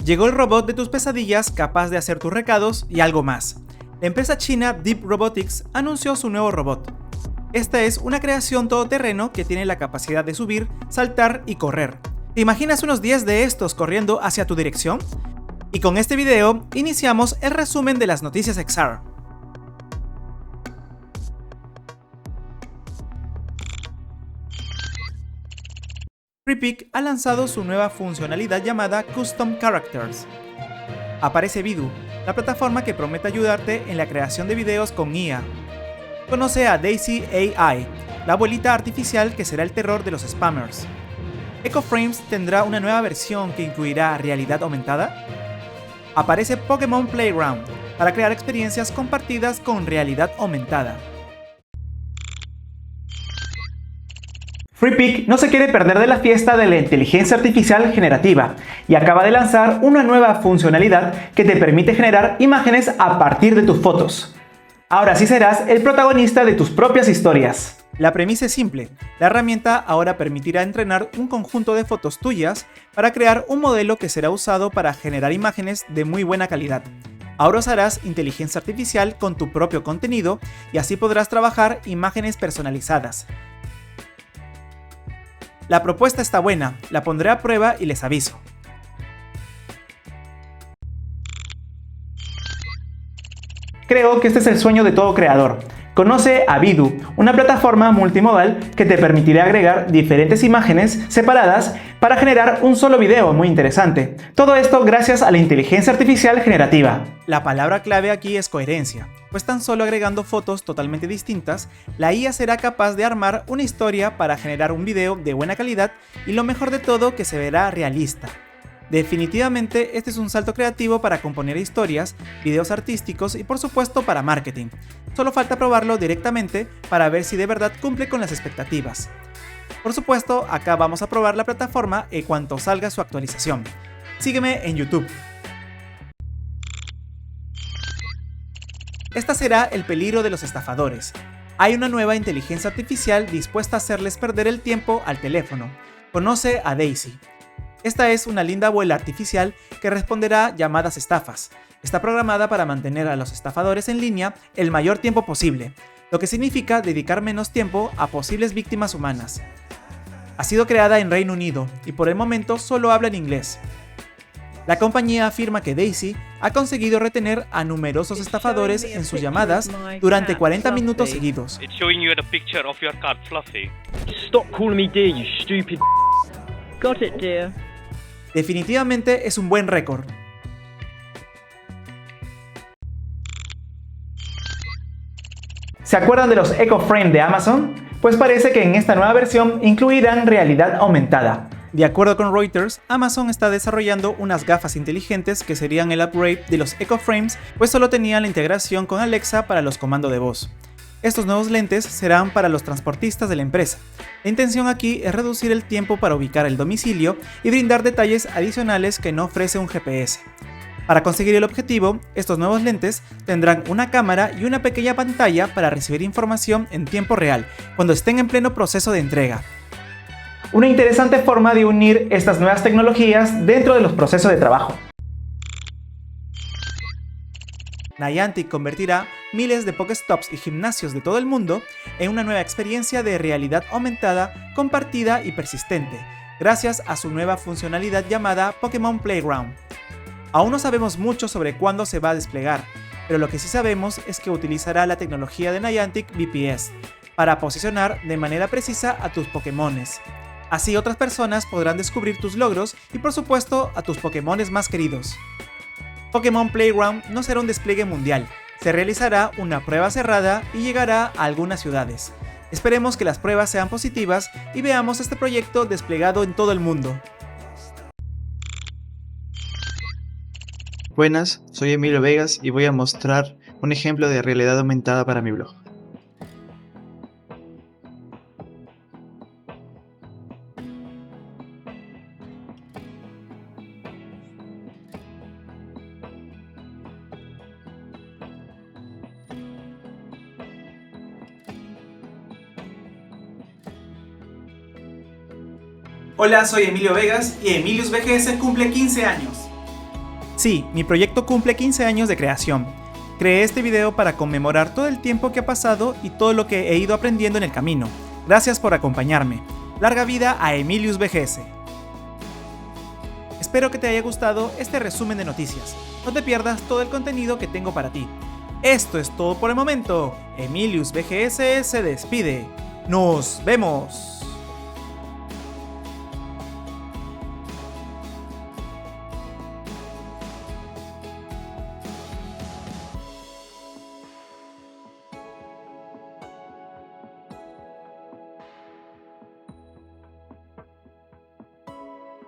Llegó el robot de tus pesadillas capaz de hacer tus recados y algo más. La empresa china Deep Robotics anunció su nuevo robot. Esta es una creación todoterreno que tiene la capacidad de subir, saltar y correr. ¿Te imaginas unos 10 de estos corriendo hacia tu dirección? Y con este video iniciamos el resumen de las noticias XR. Freepik ha lanzado su nueva funcionalidad llamada Custom Characters. Aparece Vidu, la plataforma que promete ayudarte en la creación de videos con IA. Conoce a Daisy AI, la abuelita artificial que será el terror de los spammers. EcoFrames tendrá una nueva versión que incluirá realidad aumentada. Aparece Pokémon Playground, para crear experiencias compartidas con realidad aumentada. Freepik no se quiere perder de la fiesta de la inteligencia artificial generativa y acaba de lanzar una nueva funcionalidad que te permite generar imágenes a partir de tus fotos. Ahora sí serás el protagonista de tus propias historias. La premisa es simple. La herramienta ahora permitirá entrenar un conjunto de fotos tuyas para crear un modelo que será usado para generar imágenes de muy buena calidad. Ahora usarás inteligencia artificial con tu propio contenido y así podrás trabajar imágenes personalizadas. La propuesta está buena, la pondré a prueba y les aviso. Creo que este es el sueño de todo creador. Conoce a Vidu, una plataforma multimodal que te permitirá agregar diferentes imágenes separadas para generar un solo video muy interesante. Todo esto gracias a la inteligencia artificial generativa. La palabra clave aquí es coherencia, pues tan solo agregando fotos totalmente distintas, la IA será capaz de armar una historia para generar un video de buena calidad y lo mejor de todo que se verá realista. Definitivamente este es un salto creativo para componer historias, videos artísticos y por supuesto para marketing. Solo falta probarlo directamente para ver si de verdad cumple con las expectativas. Por supuesto, acá vamos a probar la plataforma en cuanto salga su actualización. Sígueme en YouTube. Esta será el peligro de los estafadores. Hay una nueva inteligencia artificial dispuesta a hacerles perder el tiempo al teléfono. Conoce a Daisy. Esta es una linda abuela artificial que responderá llamadas estafas. Está programada para mantener a los estafadores en línea el mayor tiempo posible, lo que significa dedicar menos tiempo a posibles víctimas humanas. Ha sido creada en Reino Unido y por el momento solo habla en inglés. La compañía afirma que Daisy ha conseguido retener a numerosos estafadores en sus llamadas durante 40 minutos seguidos. Definitivamente es un buen récord. ¿Se acuerdan de los EcoFrame de Amazon? Pues parece que en esta nueva versión incluirán realidad aumentada. De acuerdo con Reuters, Amazon está desarrollando unas gafas inteligentes que serían el upgrade de los EcoFrames, pues solo tenían la integración con Alexa para los comandos de voz. Estos nuevos lentes serán para los transportistas de la empresa. La intención aquí es reducir el tiempo para ubicar el domicilio y brindar detalles adicionales que no ofrece un GPS. Para conseguir el objetivo, estos nuevos lentes tendrán una cámara y una pequeña pantalla para recibir información en tiempo real, cuando estén en pleno proceso de entrega. Una interesante forma de unir estas nuevas tecnologías dentro de los procesos de trabajo. Niantic convertirá miles de Pokéstops y gimnasios de todo el mundo en una nueva experiencia de realidad aumentada, compartida y persistente, gracias a su nueva funcionalidad llamada Pokémon Playground. Aún no sabemos mucho sobre cuándo se va a desplegar, pero lo que sí sabemos es que utilizará la tecnología de Niantic VPS para posicionar de manera precisa a tus Pokémones. Así otras personas podrán descubrir tus logros y por supuesto a tus Pokémones más queridos. Pokémon Playground no será un despliegue mundial, se realizará una prueba cerrada y llegará a algunas ciudades. Esperemos que las pruebas sean positivas y veamos este proyecto desplegado en todo el mundo. Buenas, soy Emilio Vegas y voy a mostrar un ejemplo de realidad aumentada para mi blog. Hola, soy Emilio Vegas y Emilius VGS cumple 15 años. Sí, mi proyecto cumple 15 años de creación. Creé este video para conmemorar todo el tiempo que ha pasado y todo lo que he ido aprendiendo en el camino. Gracias por acompañarme. Larga vida a Emilius VGS. Espero que te haya gustado este resumen de noticias. No te pierdas todo el contenido que tengo para ti. Esto es todo por el momento. Emilius VGS se despide. ¡Nos vemos!